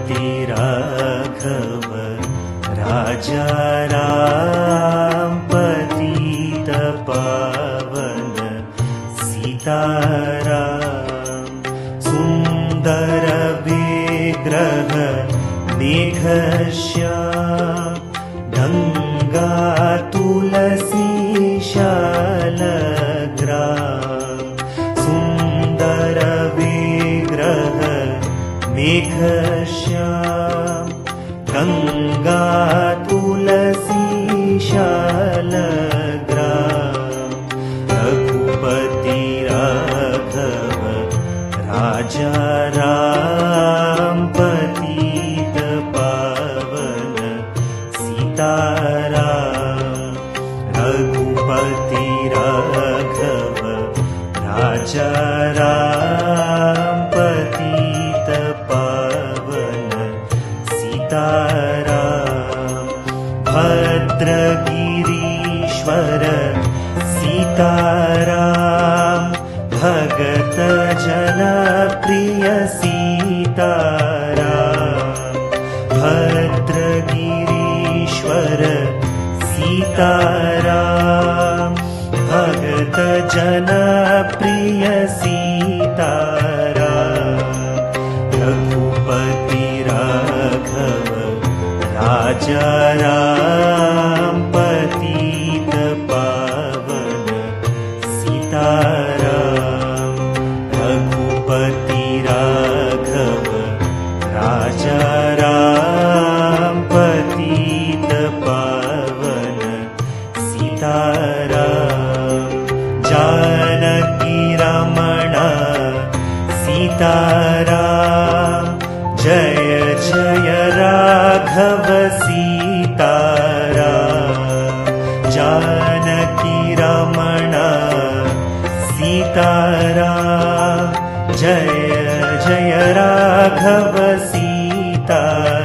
रघुपति राघव राजा राम पतित पावन सीताराम सुंदर विग्रह मेघश्याम गंगा तुलसी शालग्राम सुंदर विग्रह मेघश्याम गंगा तुलसी शालग्राम रघुपति राघव राजा राम पतित पावन सीताराम रघुपति राघव राजा राम पतित पावन सीताराम भद्रगिरीश्वर सीताराम भगत जन प्रिय सीताराम भद्रगिरीश्वर सीताराम भगत जन प्रिय सीताराम रघुपति राघव राजा राम पतित पावन सीताराम रघुपति राघव राजा राम पतित पावन सीताराम जानकी रमण सीताराम जय जय राघव सीताराम जानकी रमण सीताराम जय जय राघव सीताराम